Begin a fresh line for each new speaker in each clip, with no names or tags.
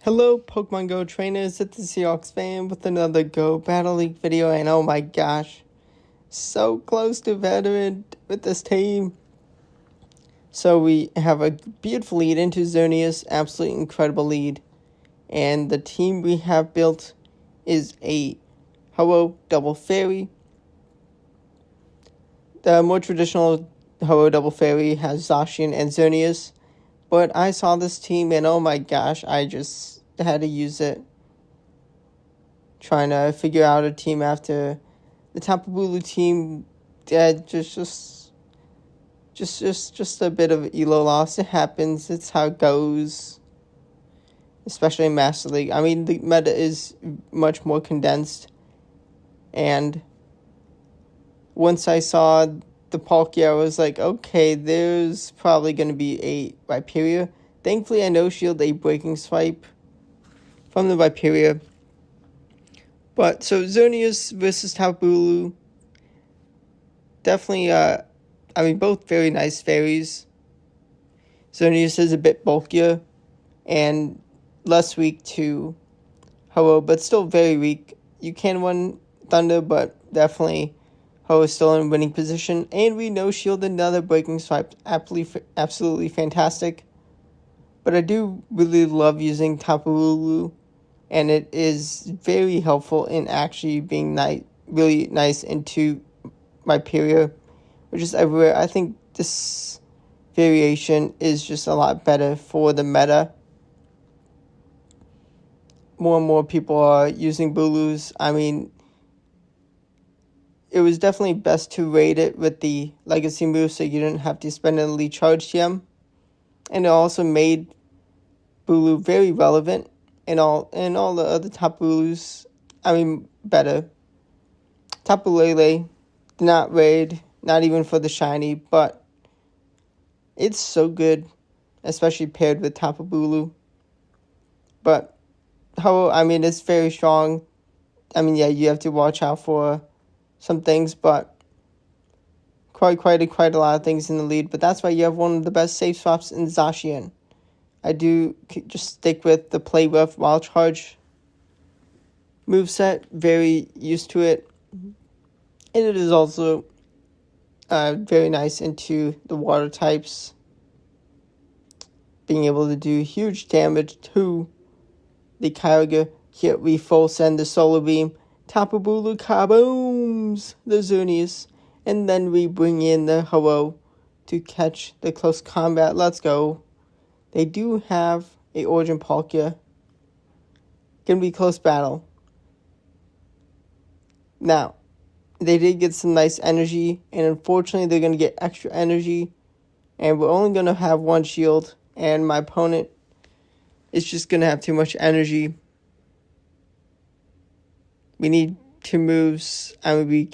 Hello, Pokemon Go trainers, it's the Seahawks fan with another Go Battle League video, and oh my gosh, so close to veteran with this team. So we have a beautiful lead into Xerneas, absolutely incredible lead, and the team we have built is a Ho-Oh Double Fairy. The more traditional Ho-Oh Double Fairy has Zacian and Xerneas, but I saw this team and oh my gosh, I just had to use it. Trying to figure out a team after the Tapu Bulu team had just a bit of elo loss. It happens. It's how it goes. Especially in Master League. I mean, the meta is much more condensed. And once I saw the Palkia, I was like, okay, there's probably going to be a Rhyperior. Thankfully, I no-shield a Breaking Swipe from the Rhyperior. But, so, Xerneas versus Tapu Bulu. Definitely, both very nice fairies. Xerneas is a bit bulkier and less weak to Ho-Oh, but still very weak. You can win Thunder, but definitely Ho-Oh is still in winning position. And we no-shield another Breaking Swipe. Absolutely fantastic. But I do really love using Tapu Bulu, and it is very helpful in actually being really nice into Rhyperior, which is everywhere. I think this variation is just a lot better for the meta. More and more people are using Bulus. I mean, it was definitely best to raid it with the Legacy move so you didn't have to spend an Elite Charge TM. And it also made Bulu very relevant in all the other Tapu Bulus. Better. Tapu Lele did not raid, not even for the shiny, but it's so good, especially paired with Tapu Bulu. But it's very strong. You have to watch out for some things, but quite a lot of things in the lead. But that's why you have one of the best safe swaps in Zacian. I do just stick with the Play Rough Wild Charge moveset, very used to it. And it is also very nice into the water types, being able to do huge damage to the Kyogre. Here we full send the Solar Beam, Tapu Bulu kabooms the Xerneas, and then we bring in the Ho-Oh to catch the close combat. Let's go. They do have a Origin Palkia. Gonna be close battle. Now, they did get some nice energy, and unfortunately they're gonna get extra energy, and we're only gonna have one shield, and my opponent is just gonna have too much energy. We need 2 moves. We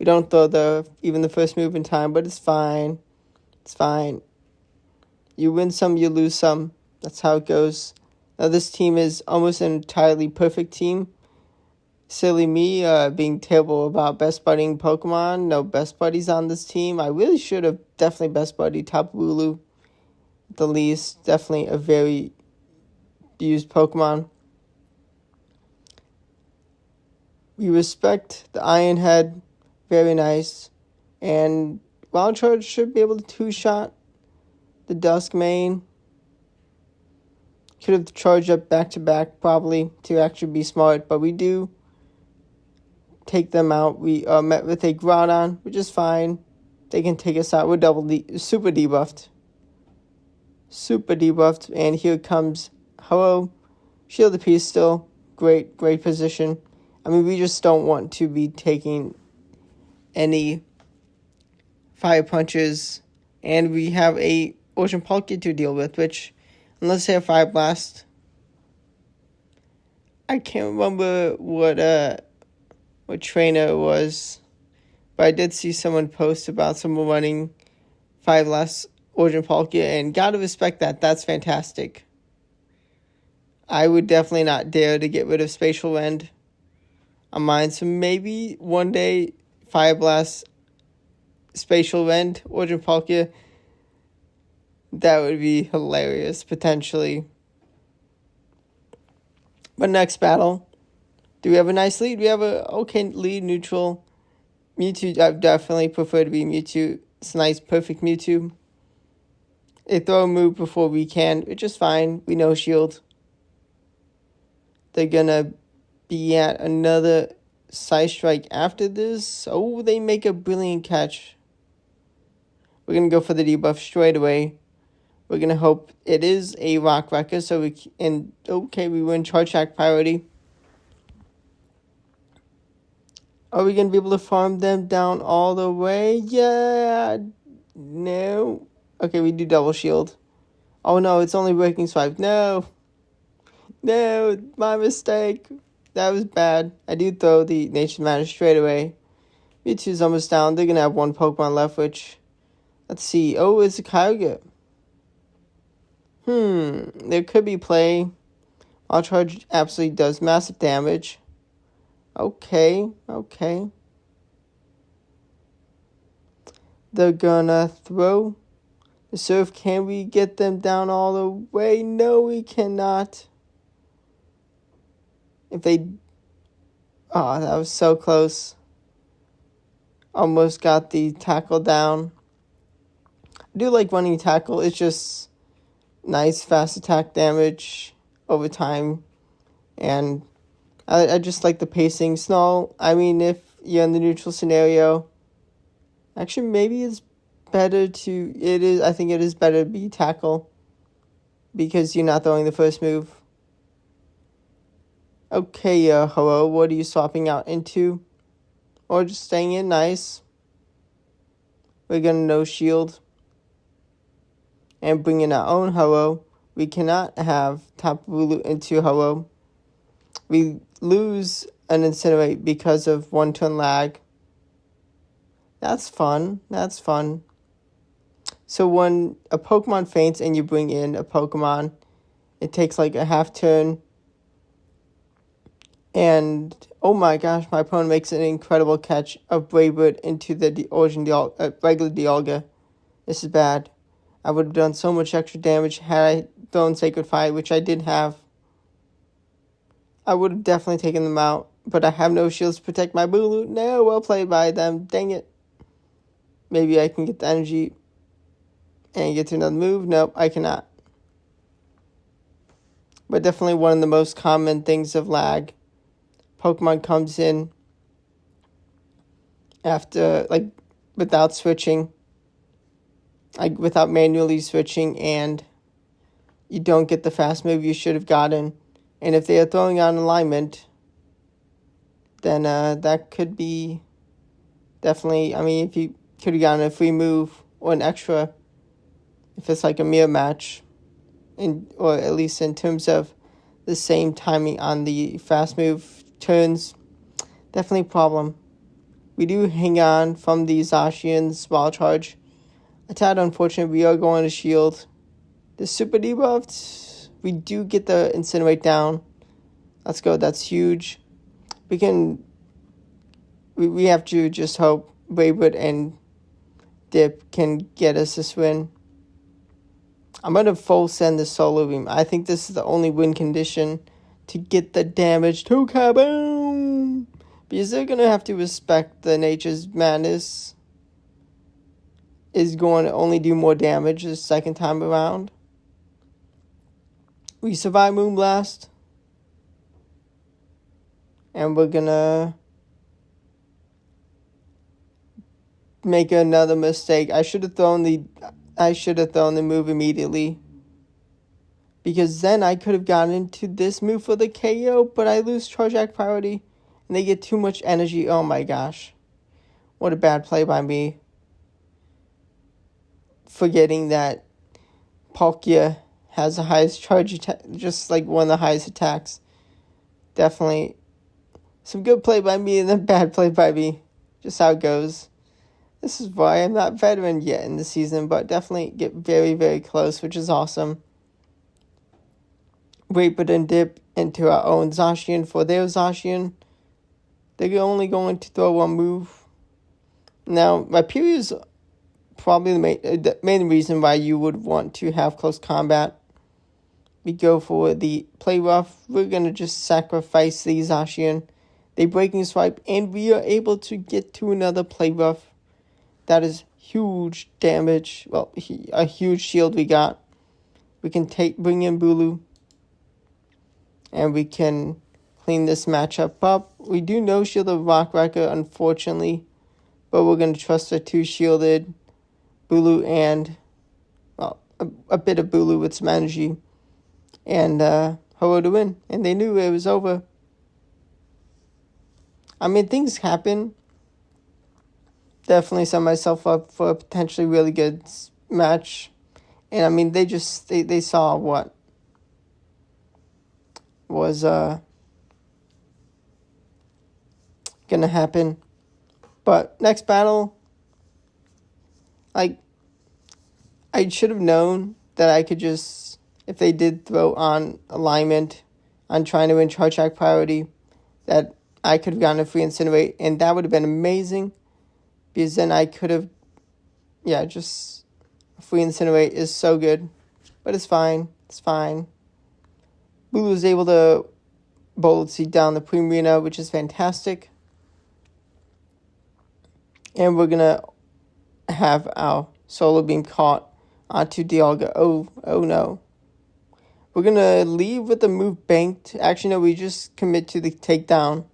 don't throw even the first move in time, but it's fine. It's fine. You win some, you lose some. That's how it goes. Now this team is almost an entirely perfect team. Silly me, being terrible about best buddying Pokemon. No best buddies on this team. I really should have definitely best buddied Tapu Bulu. At the least, definitely a very used Pokemon. We respect the Iron Head. Very nice. And Wild Charge should be able to 2-shot the Dusk main. Could have charged up back-to-back probably to actually be smart, but we do take them out. We met with a Groudon, which is fine. They can take us out. We're super debuffed. Super debuffed. And here comes Ho-Oh. Shield the piece still. Great position. We just don't want to be taking any fire punches. And we have a Ocean Palkia to deal with, which, unless they have Fire Blast, I can't remember what trainer it was, but I did see someone post about someone running Fire Blast Ocean Palkia, and gotta respect that. That's fantastic. I would definitely not dare to get rid of Spatial Rend on mine, so maybe one day Fire Blast Spatial Rend Origin Palkia, that would be hilarious, potentially. But next battle, do we have a nice lead? We have a okay lead, neutral. Mewtwo, I definitely prefer to be Mewtwo. It's a nice, perfect Mewtwo. They throw a move before we can, which is fine. We know shield. They're gonna be at another side strike after this. Oh, they make a brilliant catch. We're gonna go for the debuff straight away. We're gonna hope it is a Rock Wrecker, so we can. Okay, we win Charge Attack priority. Are we gonna be able to farm them down all the way? Yeah. No. Okay, we do double shield. Oh no, it's only Breaking Swipe. No. No, my mistake. That was bad. I do throw the Nature Matter straight away. Mewtwo's almost down. They're gonna have one Pokemon left, which. Let's see. Oh, it's a Kyogre. There could be play. Wild Charge absolutely does massive damage. Okay. They're gonna throw the Surf. Can we get them down all the way? No, we cannot. If they... Oh, that was so close. Almost got the tackle down. I do like running tackle. It's just nice, fast attack damage over time. And I just like the pacing. Snow, I mean, if you're in the neutral scenario, actually, maybe it's better to... I think it is better to be tackle because you're not throwing the first move. Okay, hello, what are you swapping out into? Or just staying in, nice. We're gonna no shield. And bring in our own hello. We cannot have Tapu Bulu into hello. We lose an Incinerate because of 1 turn lag. That's fun. So when a Pokemon faints and you bring in a Pokemon, it takes like a half turn. And, oh my gosh, my opponent makes an incredible catch of Brave Bird into the regular Dialga. This is bad. I would have done so much extra damage had I thrown Sacred Fire, which I did have. I would have definitely taken them out, but I have no shields to protect my Bulu. No, well played by them. Dang it. Maybe I can get the energy and get to another move. Nope, I cannot. But definitely one of the most common things of lag. Pokemon comes in after, like, without switching. Like, without manually switching, and you don't get the fast move you should have gotten. And if they are throwing out an alignment, then that could be definitely... I mean, if you could have gotten a free move or an extra, if it's like a mirror match, or at least in terms of the same timing on the fast move turns, definitely a problem. We do hang on from the Zacian's Wild Charge. A tad unfortunate. We are going to shield. The super debuffed. We do get the Incinerate down. Let's go. That's huge. We have to just hope Wayward and Dip can get us this win. I'm going to full send the Solar Beam. I think this is the only win condition to get the damage to Kaboom. Because they're going to have to respect the Nature's Madness is going to only do more damage the second time around. We survive Moonblast. And we're going to make another mistake. I should have thrown the move immediately. Because then I could have gotten into this move for the KO, but I lose Charge Act priority, and they get too much energy. Oh my gosh. What a bad play by me. Forgetting that Palkia has the highest charge attack, just like one of the highest attacks. Definitely some good play by me and then bad play by me. Just how it goes. This is why I'm not veteran yet in the season, but definitely get very, very close, which is awesome. Wayward and Dip into our own Zacian for their Zacian. They're only going to throw one move. Now, my Rhyperior is probably the main reason why you would want to have close combat we go for the play rough. We're going to just sacrifice the Zacian. They breaking swipe, and we are able to get to another play rough. That is huge damage. Well, a huge shield we got. We can bring in Bulu, and we can clean this matchup up. We do no shield of Rock Wrecker, unfortunately, but we're going to trust our 2 shielded Bulu and, well, a bit of Bulu with some energy, and Ho-Oh to win. And they knew it was over. I mean, things happen. Definitely set myself up for a potentially really good match. And I mean, they saw what was gonna happen. But next battle, like, I should have known that I could just, if they did throw on alignment on trying to win Charge Attack priority, that I could have gotten a free Incinerate, and that would have been amazing, because then I could have, just free Incinerate is so good, but it's fine, Bulu was able to Bullet Seed down the Primarina, which is fantastic, and we're going to have our Solar Beam caught onto Dialga. Oh no. We're going to leave with the move banked. Actually, no, we just commit to the takedown,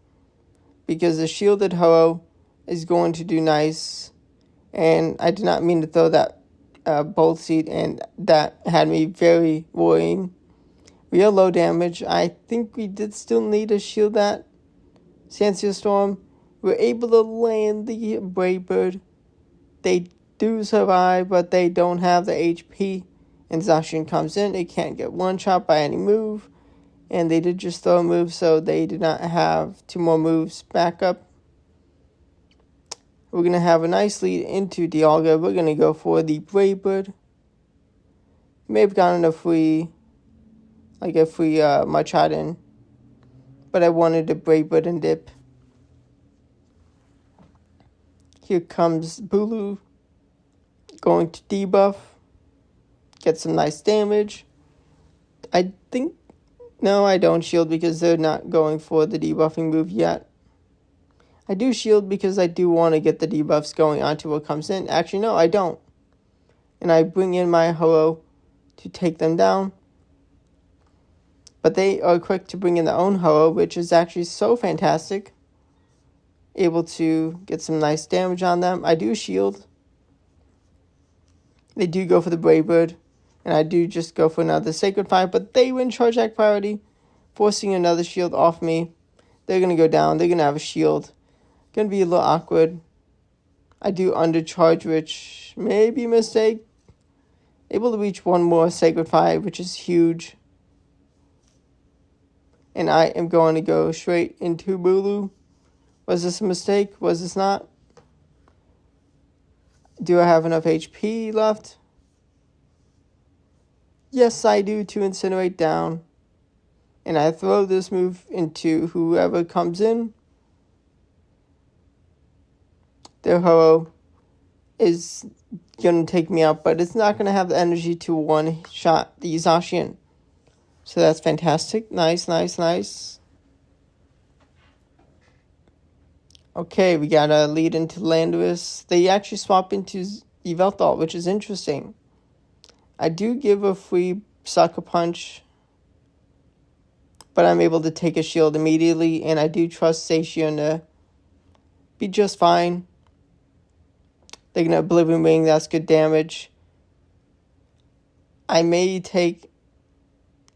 because the shielded Ho-Oh is going to do nice. And I did not mean to throw that Bolt Seed, and that had me very worrying. We are low damage. I think we did still need to shield that Sandseal Storm. We're able to land the Brave Bird. They do survive, but they don't have the HP. And Zacian comes in. It can't get one-shot by any move. And they did just throw a move, so they did not have 2 more moves back up. We're going to have a nice lead into Dialga. We're going to go for the Brave Bird. May have gotten a free Machop in. But I wanted a Brave Bird and dip. Here comes Bulu. Going to debuff. Get some nice damage. No, I don't shield because they're not going for the debuffing move yet. I do shield because I do want to get the debuffs going onto what comes in. Actually, no, I don't. And I bring in my Ho-Oh to take them down. But they are quick to bring in their own Ho-Oh, which is actually so fantastic. Able to get some nice damage on them. I do shield. They do go for the Brave Bird. And I do just go for another Sacred Fire. But they win Charge Attack priority, forcing another shield off me. They're going to go down. They're going to have a shield. Going to be a little awkward. I do undercharge, which may be a mistake. Able to reach 1 more Sacred Fire, which is huge. And I am going to go straight into Bulu. Was this a mistake? Was this not? Do I have enough HP left? Yes, I do, to Incinerate down. And I throw this move into whoever comes in. Their Ho-Oh is going to take me out, but it's not going to have the energy to one-shot the Zacian. So that's fantastic. Nice. Okay, we got a lead into Landorus. They actually swap into Yveltal, which is interesting. I do give a free Sucker Punch, but I'm able to take a shield immediately, and I do trust Zacian to be just fine. They're going to Oblivion Ring, that's good damage. I may take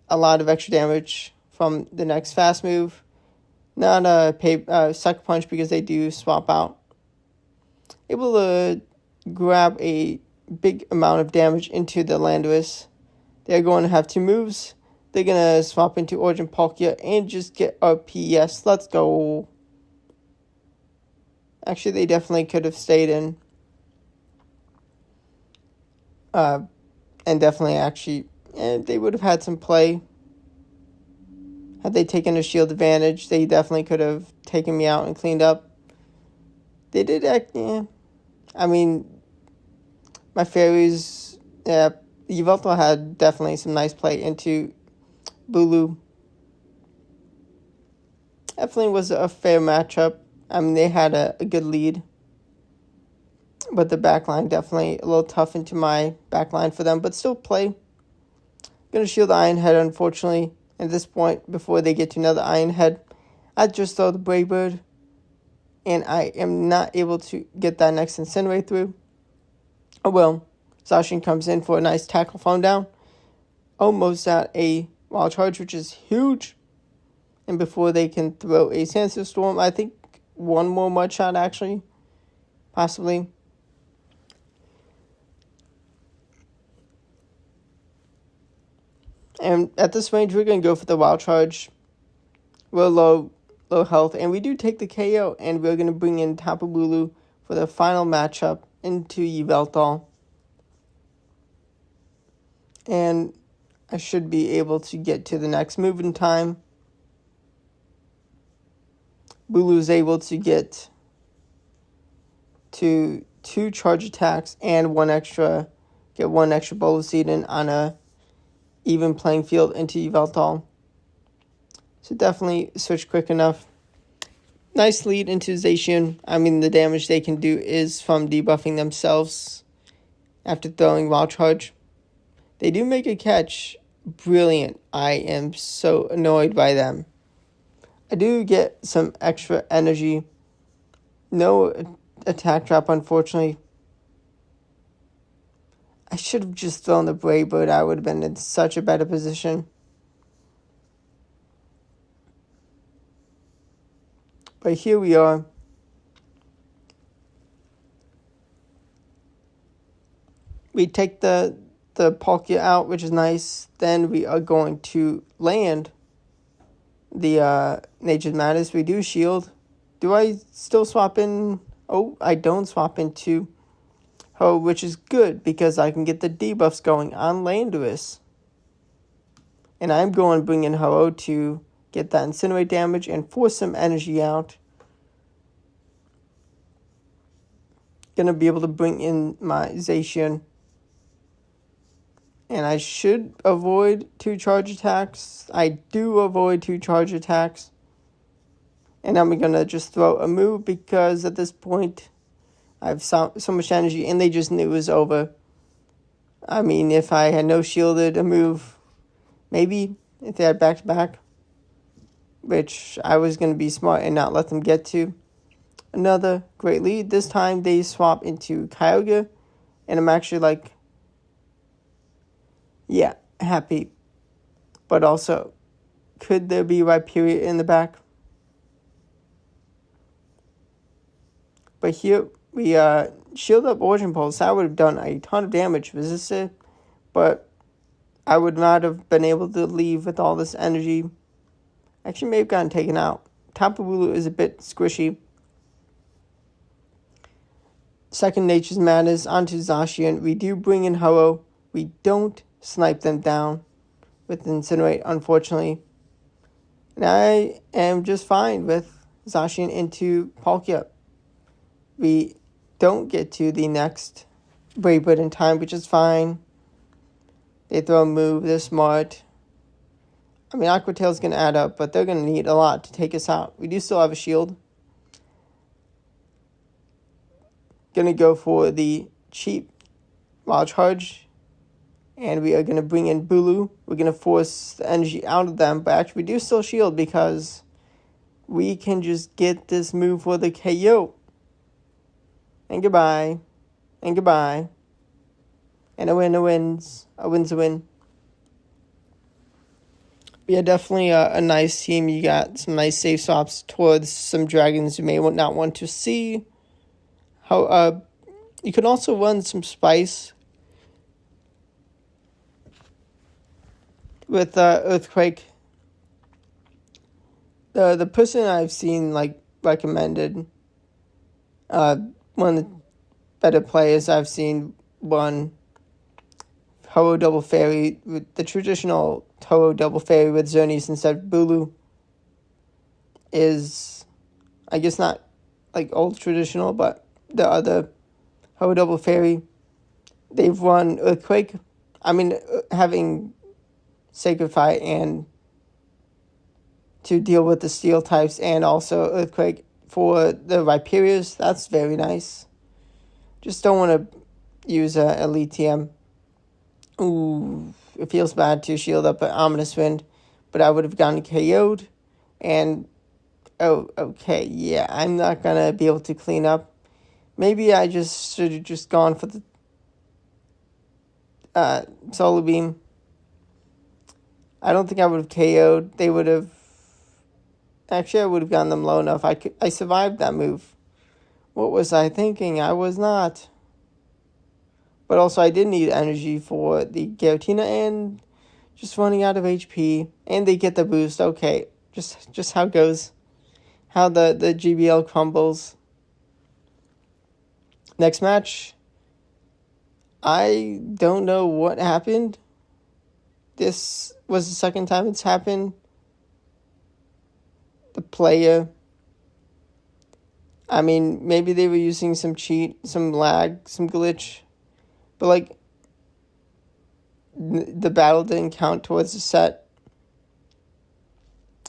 a lot of extra damage from the next fast move. Not a Sucker Punch because they do swap out. Able to grab a big amount of damage into the Landorus. They're going to have 2 moves. They're going to swap into Origin Palkia and just get a PS. Let's go. Actually, they definitely could have stayed in. And definitely they would have had some play. Had they taken a shield advantage, they definitely could have taken me out and cleaned up. They did I mean, my fairies, Yveltal had definitely some nice play into Bulu. Definitely was a fair matchup. I mean, they had a good lead. But the backline definitely a little tough into my backline for them. But still play. Going to shield the Iron Head, unfortunately. At this point, before they get to another Iron Head, I just throw the Brave Bird. And I am not able to get that next Incinerate through. Oh well. Zacian comes in for a nice tackle farm down. Almost at a Wild Charge, which is huge. And before they can throw a Sandstorm Storm, I think one more Mud Shot actually. Possibly. And at this range, we're going to go for the Wild Charge. We're low health. And we do take the KO. And we're going to bring in Tapu Bulu for the final matchup into Yveltal. And I should be able to get to the next move in time. Bulu's able to get to 2 charge attacks and get one extra Bola Seed in on a even playing field into Yveltal. So definitely switch quick enough. Nice lead into Zacian. I mean, the damage they can do is from debuffing themselves after throwing Wild Charge. They do make a catch. Brilliant. I am so annoyed by them. I do get some extra energy. No attack drop, unfortunately. I should have just thrown the Brave Bird. I would have been in such a better position. But here we are. We take the Palkia out, which is nice. Then we are going to land the Nature's Madness. We do shield. Do I still swap in? Oh, I don't swap into Ho, which is good because I can get the debuffs going on Landorus. And I'm going to bring in Ho to get that Incinerate damage and force some energy out. Gonna be able to bring in my Zacian. And I should avoid 2 charge attacks. I do avoid 2 charge attacks. And I'm going to just throw a move because at this point I have so much energy and they just knew it was over. I mean, if I had no shielded a move, maybe if they had back-to-back, which I was going to be smart and not let them get to. Another great lead. This time they swap into Kyogre. And I'm actually like, yeah, happy. But also, could there be Rhyperior in the back? But here we shield up Origin Pulse. That would have done a ton of damage, resisted. But I would not have been able to leave with all this energy. Actually, may have gotten taken out. Tapu Bulu is a bit squishy. Second Nature's Madness onto Zacian. We do bring in Ho-Oh. We don't snipe them down with Incinerate, unfortunately. And I am just fine with Zacian into Palkia. We don't get to the next Brave Bird in time, which is fine. They throw a move, they're smart. I mean, Aqua Tail's going to add up, but they're going to need a lot to take us out. We do still have a shield. Going to go for the cheap Wild Charge. And we are going to bring in Bulu. We're going to force the energy out of them. But actually, we do still shield because we can just get this move for the KO. And goodbye. And goodbye. And a win's a win. Yeah, definitely a nice team. You got some nice safe swaps towards some dragons you may not want to see. How you can also run some spice with Earthquake. The person I've seen like recommended, one of the better players I've seen run Ho-Oh Double Fairy with the traditional Ho-Oh Double Fairy with Xerneas instead of Bulu is, I guess, not like old traditional, but the other Ho-Oh Double Fairy. They've run Earthquake. I mean, having Sacred Fire and to deal with the steel types and also Earthquake for the Rhyperiors. That's very nice. Just don't want to use a Elite TM. Ooh, it feels bad to shield up an Ominous Wind, but I would have gotten KO'd. And, oh, okay, yeah, I'm not going to be able to clean up. Maybe I just should have just gone for the Solar Beam. I don't think I would have KO'd. They would have... Actually, I would have gotten them low enough. I survived that move. What was I thinking? I was not. But also, I did need energy for the Giratina and just running out of HP. And they get the boost. Okay, just how it goes. How the GBL crumbles. Next match. I don't know what happened. This was the second time it's happened. The player... I mean, maybe they were using some cheat, some lag, some glitch. But, like, the battle didn't count towards the set.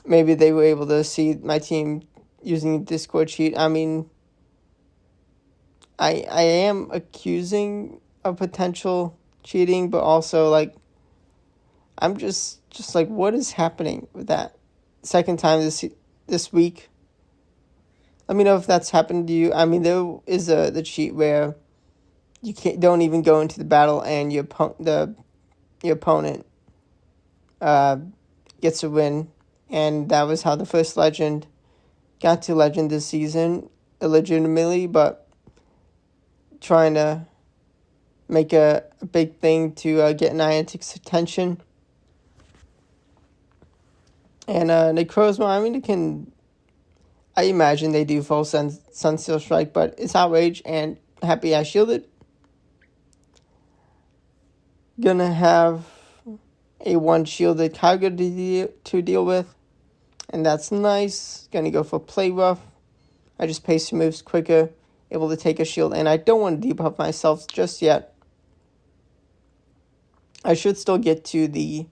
Maybe they were able to see my team using a Discord cheat. I mean, I am accusing of potential cheating, but also, like, I'm just like, what is happening with that? Second time this week. Let me know if that's happened to you. I mean, there is the cheat where you don't even go into the battle and your opponent gets a win, and that was how the first legend got to legend this season, illegitimately, but trying to make a big thing to get Niantic's attention. And Necrozma, I mean, I imagine they do full Sunsteel Strike, but it's outrage, and happy I shielded. Gonna have a one shielded Kyogre to deal with, and that's nice. Gonna go for Play Rough. I just pace moves quicker, able to take a shield, and I don't want to debuff myself just yet. I should still get to the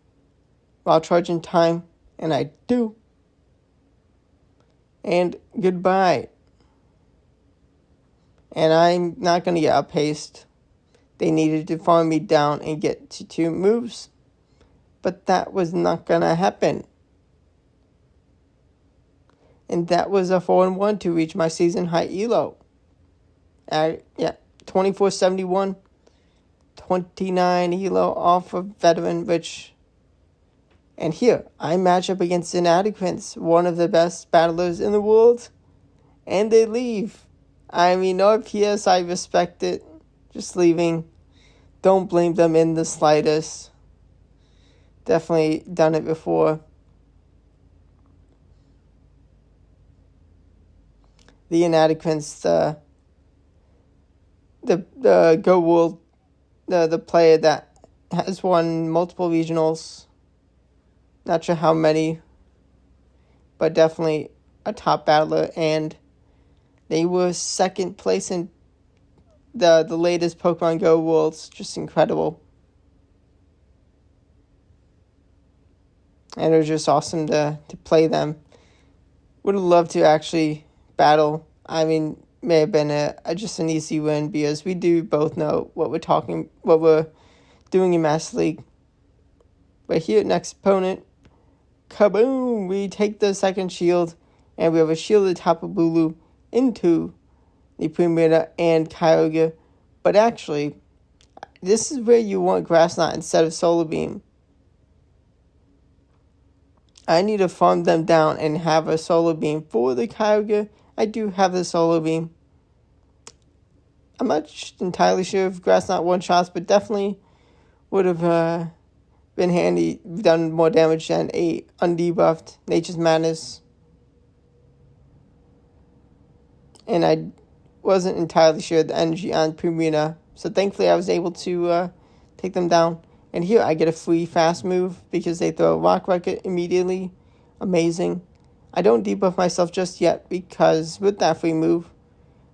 Wild Charge in time, and I do. And goodbye. And I'm not going to get outpaced. They needed to farm me down and get to 2 moves. But that was not going to happen. And that was a 4-1 to reach my season high elo. 2471. 29 elo off of Veteran, which... And here, I match up against Inadequates, one of the best battlers in the world, and they leave. I mean, no PS, I respect it. Just leaving. Don't blame them in the slightest. Definitely done it before. The Inadequates, the Go World, the player that has won multiple regionals. Not sure how many, but definitely a top battler, and they were second place in the latest Pokemon Go Worlds. Just incredible. And it was just awesome to play them. Would have loved to actually battle. I mean, may have been just an easy win, because we do both know what we're doing in Master League. But here, next opponent, kaboom! We take the second shield, and we have a shielded Tapu Bulu into the Primarina and Kyogre. But actually, this is where you want Grass Knot instead of Solar Beam. I need to farm them down and have a Solar Beam for the Kyogre. I do have the Solar Beam. I'm not entirely sure if Grass Knot one-shots, but definitely would have... been handy, done more damage than a undebuffed Nature's Madness. And I wasn't entirely sure the energy on Primarina, so thankfully I was able to take them down. And here I get a free fast move because they throw a Rock Rocket immediately. Amazing. I don't debuff myself just yet because with that free move,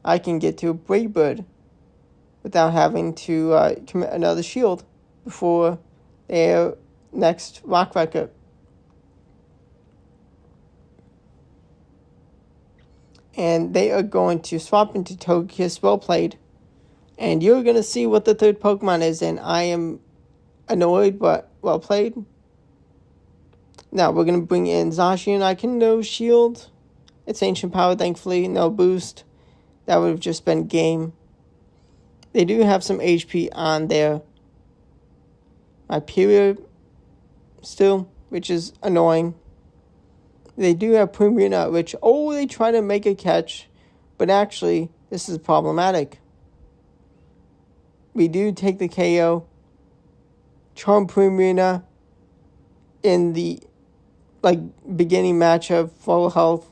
I can get to a Brave Bird without having to commit another shield before their next Rock Rocket. And they are going to swap into Togekiss. Well played. And you're going to see what the third Pokemon is, and I am annoyed, but well played. Now we're going to bring in Zacian. I can no shield. It's Ancient Power, thankfully. No boost. That would have just been game. They do have some HP on their period still, which is annoying. They do have Primarina, which, they try to make a catch, but actually, this is problematic. We do take the KO. Charm Primarina in the beginning matchup, full health.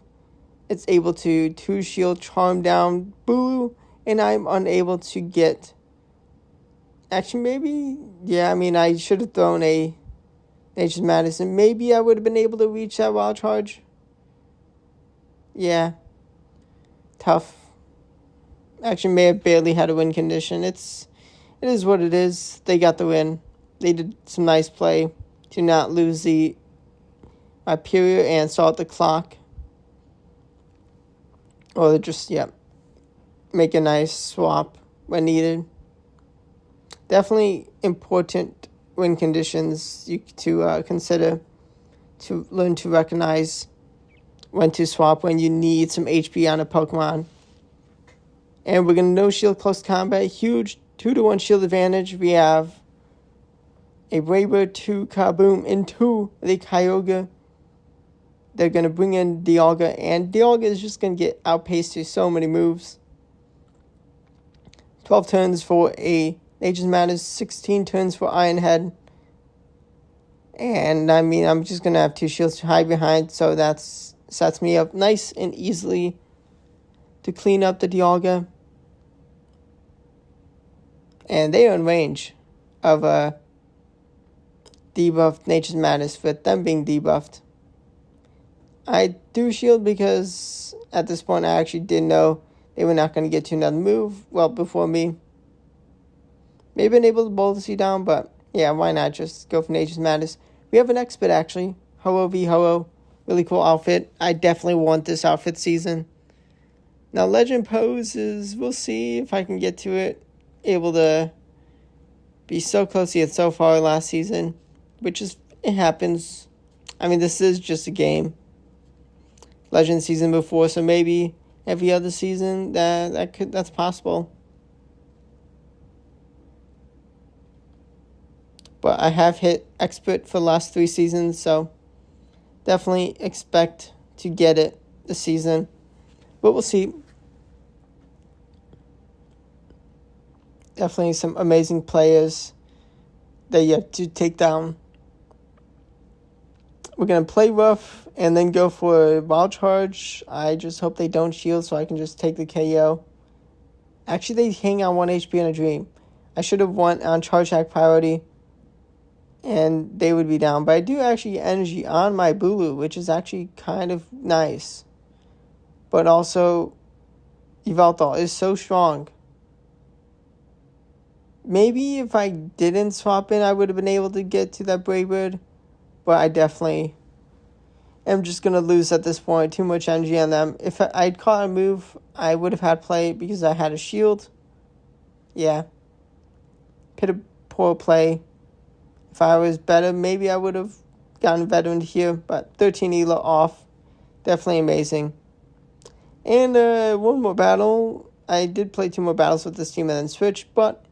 It's able to 2-shield, charm down Boo, and I'm unable to get... Actually, maybe... Yeah, I mean, I should have thrown a Nature's Madison. Maybe I would have been able to reach that wild charge. Yeah. Tough. Actually, may have barely had a win condition. It is what it is. They got the win. They did some nice play to not lose the period and start the clock. Or just, make a nice swap when needed. Definitely important win conditions to consider, to learn to recognize when to swap when you need some HP on a Pokemon. And we're going to no shield close combat. Huge 2-to-1 shield advantage. We have a Braver, 2 Kaboom, into the Kyogre. They're going to bring in Dialga, and Dialga is just going to get outpaced to so many moves. 12 turns for a Nature's Madness, 16 turns for Iron Head. And, I mean, I'm just going to have 2 shields to hide behind, so that sets me up nice and easily to clean up the Dialga. And they are in range of debuffed Nature's Madness, with them being debuffed. I do shield because at this point I actually didn't know they were not going to get to another move before me. Maybe been able to bowl the C down, but yeah, why not just go for Nature's Madness? We have an Expert actually. Ho-Oh v Ho-Oh. Really cool outfit. I definitely want this outfit season. Now Legend Poses, we'll see if I can get to it. Able to be so close yet so far last season, which is, it happens. I mean, this is just a game. Legend season before, so maybe every other season that's possible. But I have hit Expert for the last 3 seasons, so definitely expect to get it this season. But we'll see. Definitely some amazing players that you have to take down. We're going to play rough and then go for a wild charge. I just hope they don't shield so I can just take the KO. Actually, they hang on 1 HP in a dream. I should have won on charge hack priority and they would be down. But I do actually get energy on my Bulu, which is actually kind of nice. But also, Yveltal is so strong. Maybe if I didn't swap in, I would have been able to get to that Brave Bird. But I definitely am just going to lose at this point. Too much energy on them. If I'd caught a move, I would have had play because I had a shield. Yeah. Poor play. If I was better, maybe I would have gotten veteran here. But 13 Ela off. Definitely amazing. And one more battle. I did play 2 more battles with this team and then switch. But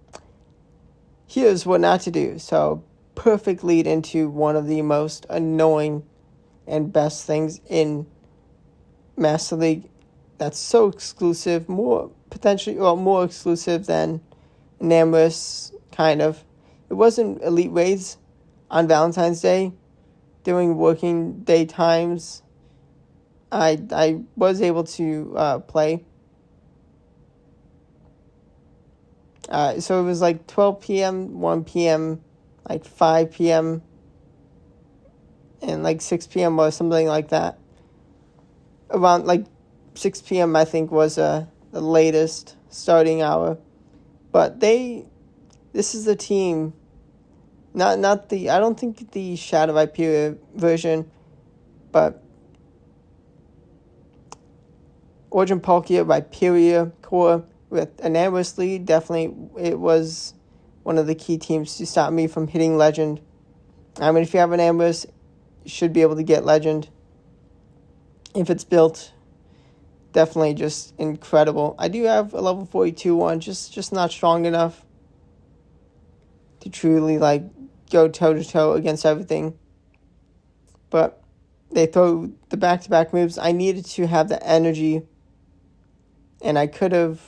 here's what not to do. So, perfect lead into one of the most annoying and best things in Master League. That's so exclusive. More exclusive than Namorous, kind of. It wasn't Elite Raids on Valentine's Day. During working day times, I was able to play. So it was like 12 p.m., 1 p.m., like 5 p.m., and like 6 p.m. or something like that. Around like 6 p.m. I think was the latest starting hour. But this is a team, I don't think the Shadow Hyperion version, but Origin Palkia, Rhyperior core with an Amber's lead. Definitely, it was one of the key teams to stop me from hitting Legend. I mean, if you have an Amber's, you should be able to get Legend. If it's built, definitely just incredible. I do have a level 42 one, just not strong enough to truly, like, go toe-to-toe against everything. But they throw the back-to-back moves. I needed to have the energy, and I could have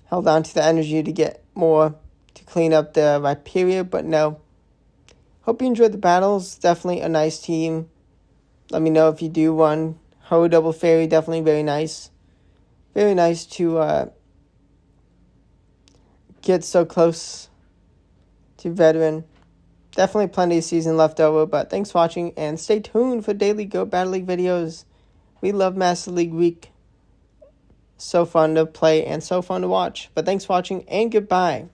held on to the energy to get more to clean up the Rhyperior, but no. Hope you enjoyed the battles. Definitely a nice team. Let me know if you do one. Ho Double Fairy, definitely very nice. Very nice to get so close to veteran. Definitely plenty of season left over, but thanks for watching, and stay tuned for daily Go Battle League videos. We love Master League Week. So fun to play and so fun to watch. But thanks for watching, and goodbye.